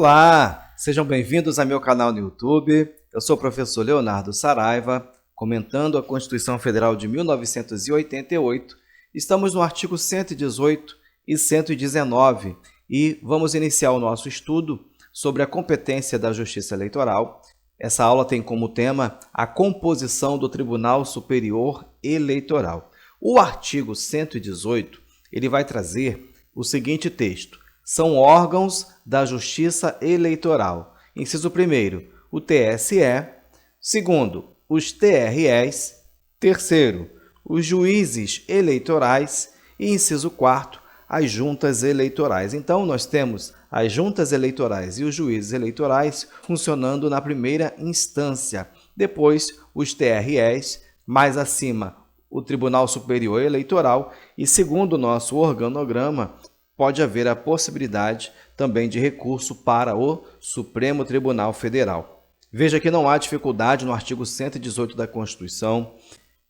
Olá, sejam bem-vindos ao meu canal no YouTube. Eu sou o professor Leonardo Saraiva, comentando a Constituição Federal de 1988. Estamos no artigo 118 e 119 e vamos iniciar o nosso estudo sobre a competência da Justiça Eleitoral. Essa aula tem como tema a composição do Tribunal Superior Eleitoral. O artigo 118 ele vai trazer o seguinte texto: são órgãos da Justiça Eleitoral. Inciso 1º, o TSE. Segundo, os TREs. Terceiro, os juízes eleitorais. E inciso 4º, as juntas eleitorais. Então, nós temos as juntas eleitorais e os juízes eleitorais funcionando na primeira instância. Depois, os TREs, mais acima, o Tribunal Superior Eleitoral. E segundo o nosso organograma, pode haver a possibilidade também de recurso para o Supremo Tribunal Federal. Veja que não há dificuldade no artigo 118 da Constituição.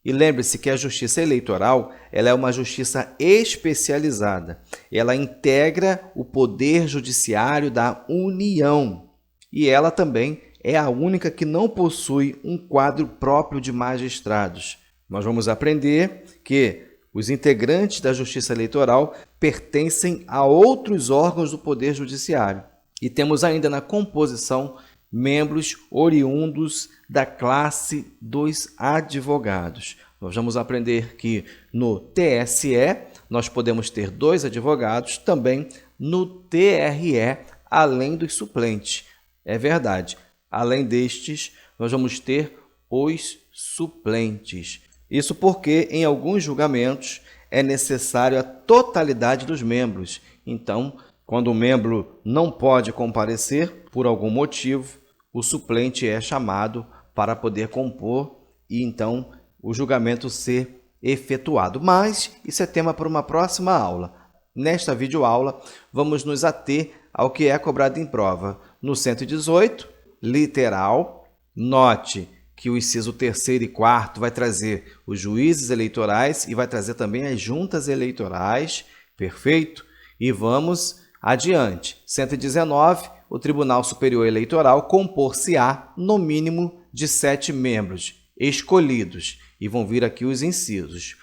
E lembre-se que a Justiça Eleitoral ela é uma justiça especializada. Ela integra o Poder Judiciário da União. E ela também é a única que não possui um quadro próprio de magistrados. Nós vamos aprender que os integrantes da Justiça Eleitoral pertencem a outros órgãos do Poder Judiciário. E temos ainda na composição membros oriundos da classe dos advogados. Nós vamos aprender que no TSE nós podemos ter 2 advogados, também no TRE, além dos suplentes. É verdade, além destes, nós vamos ter os suplentes. Isso porque, em alguns julgamentos, é necessário a totalidade dos membros. Então, quando o membro não pode comparecer, por algum motivo, o suplente é chamado para poder compor e, então, o julgamento ser efetuado. Mas isso é tema para uma próxima aula. Nesta videoaula, vamos nos ater ao que é cobrado em prova. No 118, literal, note que o inciso 3º e 4º vai trazer os juízes eleitorais e vai trazer também as juntas eleitorais, perfeito? E vamos adiante. 119, o Tribunal Superior Eleitoral compor-se-á no mínimo de 7 membros escolhidos. E vão vir aqui os incisos.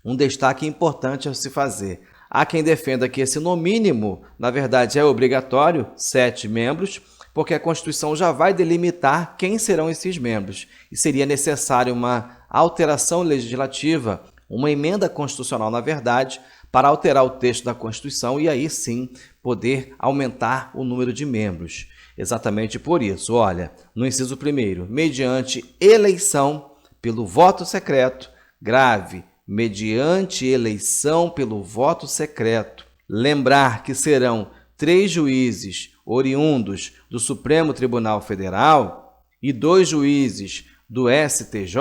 Um destaque importante a se fazer. Há quem defenda que esse no mínimo, na verdade, é obrigatório, 7 membros, porque a Constituição já vai delimitar quem serão esses membros. E seria necessário uma alteração legislativa, uma emenda constitucional, na verdade, para alterar o texto da Constituição e aí sim poder aumentar o número de membros. Exatamente por isso, olha, no inciso 1º, mediante eleição pelo voto secreto, grave, mediante eleição pelo voto secreto. Lembrar que serão 3 juízes oriundos do Supremo Tribunal Federal e 2 juízes do STJ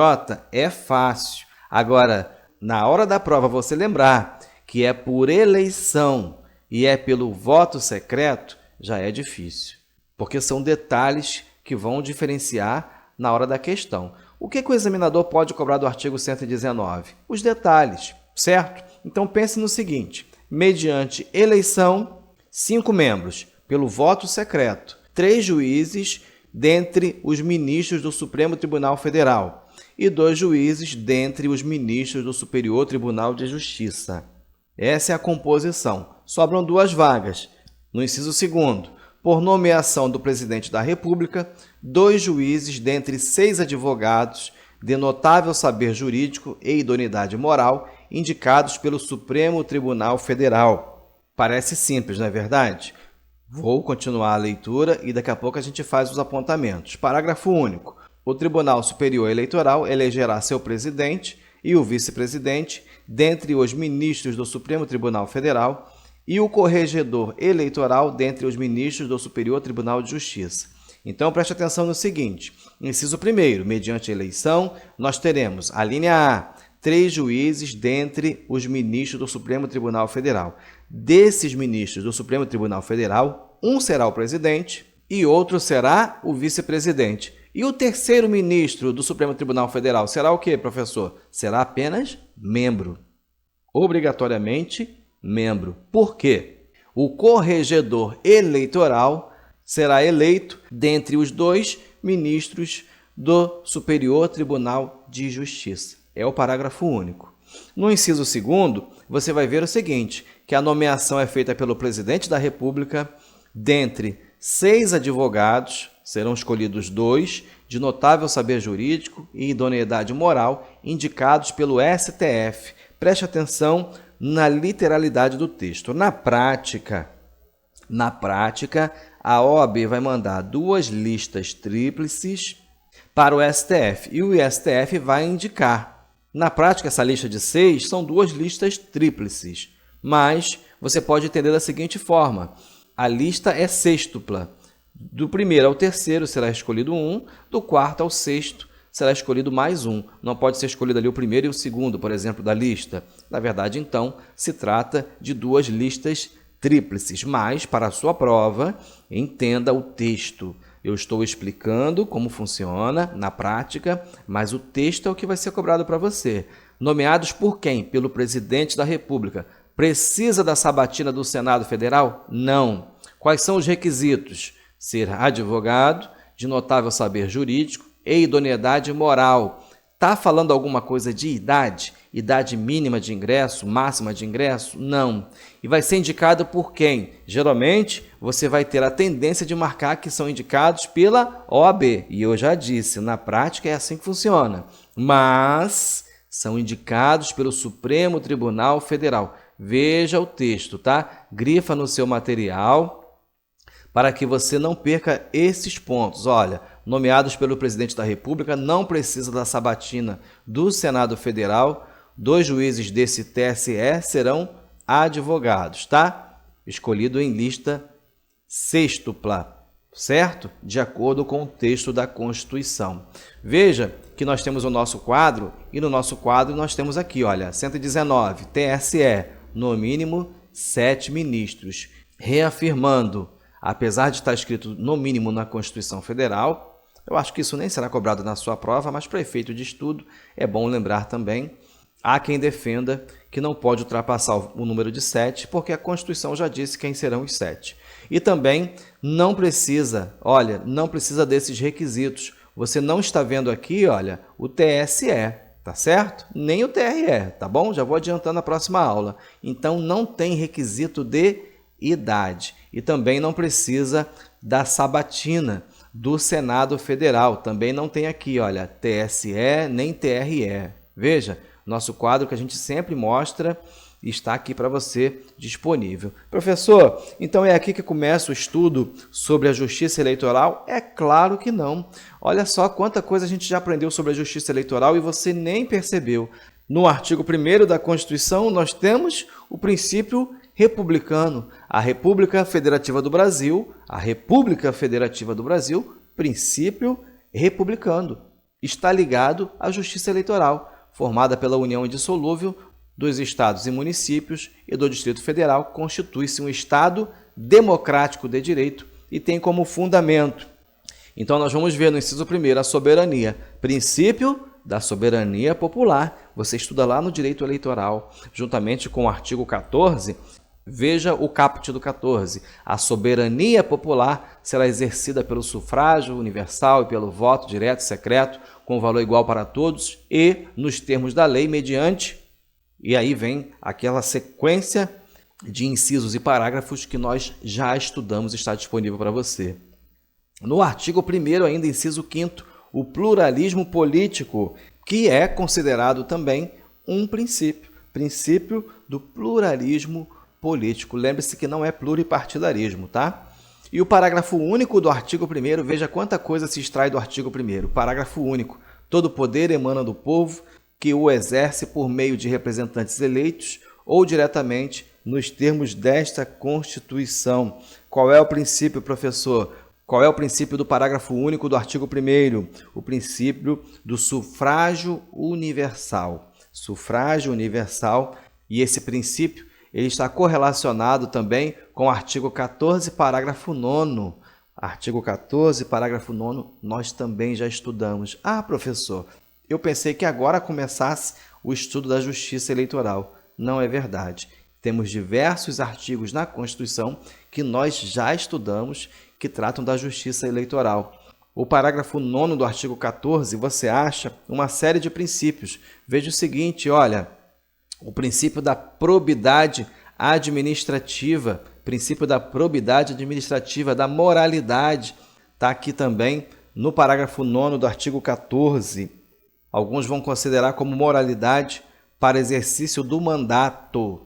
é fácil. Agora, na hora da prova, você lembrar que é por eleição e é pelo voto secreto, já é difícil, porque são detalhes que vão diferenciar na hora da questão. O que o examinador pode cobrar do artigo 119? Os detalhes, certo? Então pense no seguinte: mediante eleição, 5 membros, pelo voto secreto, 3 juízes dentre os ministros do Supremo Tribunal Federal e 2 juízes dentre os ministros do Superior Tribunal de Justiça. Essa é a composição. Sobram 2 vagas. No inciso 2º, por nomeação do presidente da República, 2 juízes dentre 6 advogados de notável saber jurídico e idoneidade moral indicados pelo Supremo Tribunal Federal. Parece simples, não é verdade? Vou continuar a leitura e daqui a pouco a gente faz os apontamentos. Parágrafo único. O Tribunal Superior Eleitoral elegerá seu presidente e o vice-presidente dentre os ministros do Supremo Tribunal Federal e o corregedor eleitoral dentre os ministros do Superior Tribunal de Justiça. Então, preste atenção no seguinte. Inciso 1º, mediante eleição, nós teremos a linha A, 3 juízes dentre os ministros do Supremo Tribunal Federal. Desses ministros do Supremo Tribunal Federal, um será o presidente e outro será o vice-presidente. E o 3º ministro do Supremo Tribunal Federal será o quê, professor? Será apenas membro. Obrigatoriamente membro. Por quê? O corregedor eleitoral será eleito dentre os 2 ministros do Superior Tribunal de Justiça. É o parágrafo único. No inciso 2º, você vai ver o seguinte, que a nomeação é feita pelo presidente da República, dentre 6 advogados, serão escolhidos 2, de notável saber jurídico e idoneidade moral, indicados pelo STF. Preste atenção na literalidade do texto. Na prática, a OAB vai mandar 2 listas tríplices para o STF e o STF vai indicar. Na prática, essa lista de 6 são 2 listas tríplices, mas você pode entender da seguinte forma: a lista é sêxtupla. Do primeiro ao terceiro será escolhido 1, do quarto ao sexto será escolhido mais 1. Não pode ser escolhido ali o primeiro e o segundo, por exemplo, da lista. Na verdade, então, se trata de 2 listas tríplices, mas para a sua prova, entenda o texto. Eu estou explicando como funciona na prática, mas o texto é o que vai ser cobrado para você. Nomeados por quem? Pelo presidente da República. Precisa da sabatina do Senado Federal? Não. Quais são os requisitos? Ser advogado, de notável saber jurídico e idoneidade moral. Está falando alguma coisa de idade? Idade mínima de ingresso, máxima de ingresso? Não. E vai ser indicado por quem? Geralmente, você vai ter a tendência de marcar que são indicados pela OAB. E eu já disse, na prática é assim que funciona. Mas são indicados pelo Supremo Tribunal Federal. Veja o texto, tá? Grifa no seu material para que você não perca esses pontos. Olha, nomeados pelo presidente da República, não precisa da sabatina do Senado Federal. 2 juízes desse TSE serão advogados, tá? Escolhido em lista sêxtupla, certo? De acordo com o texto da Constituição. Veja que nós temos o nosso quadro, e no nosso quadro nós temos aqui, olha, 119, TSE, no mínimo 7 ministros. Reafirmando, apesar de estar escrito no mínimo na Constituição Federal, eu acho que isso nem será cobrado na sua prova, mas para efeito de estudo é bom lembrar também, há quem defenda que não pode ultrapassar o número de 7, porque a Constituição já disse quem serão os 7. E também não precisa, não precisa desses requisitos. Você não está vendo aqui, o TSE, tá certo? Nem o TRE, tá bom? Já vou adiantando a próxima aula. Então não tem requisito de idade e também não precisa da sabatina do Senado Federal. Também não tem aqui, TSE nem TRE. Veja, nosso quadro que a gente sempre mostra está aqui para você disponível. Professor, então é aqui que começa o estudo sobre a Justiça Eleitoral? É claro que não. Olha só quanta coisa a gente já aprendeu sobre a Justiça Eleitoral e você nem percebeu. No artigo 1º da Constituição, nós temos o princípio republicano. A República Federativa do Brasil, princípio republicano, está ligado à Justiça Eleitoral, formada pela união indissolúvel dos estados e municípios e do Distrito Federal, constitui-se um Estado democrático de direito e tem como fundamento. Então, nós vamos ver no inciso 1º a soberania, princípio da soberania popular. Você estuda lá no direito eleitoral, juntamente com o artigo 14, veja o caput do 14. A soberania popular será exercida pelo sufrágio universal e pelo voto direto e secreto, com valor igual para todos e nos termos da lei, mediante... E aí vem aquela sequência de incisos e parágrafos que nós já estudamos e está disponível para você. No artigo 1º, ainda inciso 5º, o pluralismo político, que é considerado também um princípio do pluralismo político. Lembre-se que não é pluripartidarismo, tá? E o parágrafo único do artigo 1º, veja quanta coisa se extrai do artigo 1º. Parágrafo único. Todo poder emana do povo, que o exerce por meio de representantes eleitos ou diretamente nos termos desta Constituição. Qual é o princípio, professor? Qual é o princípio do parágrafo único do artigo 1º? O princípio do sufrágio universal. Sufrágio universal, e esse princípio ele está correlacionado também com o artigo 14, parágrafo 9º. Artigo 14, parágrafo 9º, nós também já estudamos. Ah, professor, eu pensei que agora começasse o estudo da Justiça Eleitoral. Não é verdade. Temos diversos artigos na Constituição que nós já estudamos, que tratam da justiça eleitoral. O parágrafo 9º do artigo 14, você acha uma série de princípios. Veja o seguinte, olha, o princípio da probidade administrativa, da moralidade, está aqui também no parágrafo 9º do artigo 14. Alguns vão considerar como moralidade para exercício do mandato,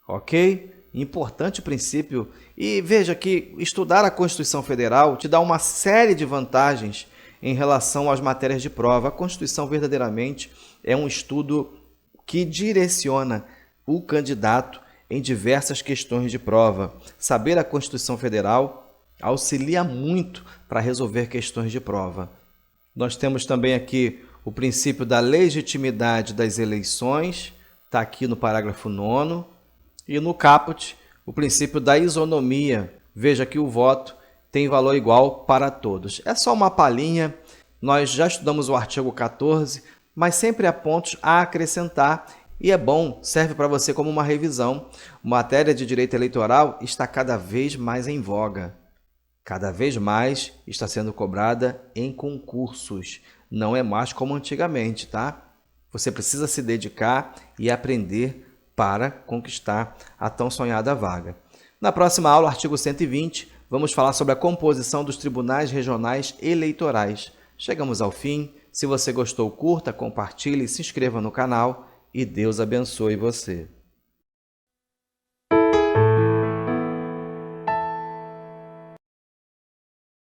ok? Importante princípio. E veja que estudar a Constituição Federal te dá uma série de vantagens em relação às matérias de prova. A Constituição verdadeiramente é um estudo que direciona o candidato em diversas questões de prova. Saber a Constituição Federal auxilia muito para resolver questões de prova. Nós temos também aqui o princípio da legitimidade das eleições, está aqui no parágrafo 9º. E no caput, o princípio da isonomia. Veja que o voto tem valor igual para todos. É só uma palhinha, nós já estudamos o artigo 14, mas sempre há pontos a acrescentar e é bom, serve para você como uma revisão. A matéria de direito eleitoral está cada vez mais em voga. Cada vez mais está sendo cobrada em concursos. Não é mais como antigamente, tá? Você precisa se dedicar e aprender para conquistar a tão sonhada vaga. Na próxima aula, artigo 120, vamos falar sobre a composição dos tribunais regionais eleitorais. Chegamos ao fim. Se você gostou, curta, compartilhe, se inscreva no canal e Deus abençoe você.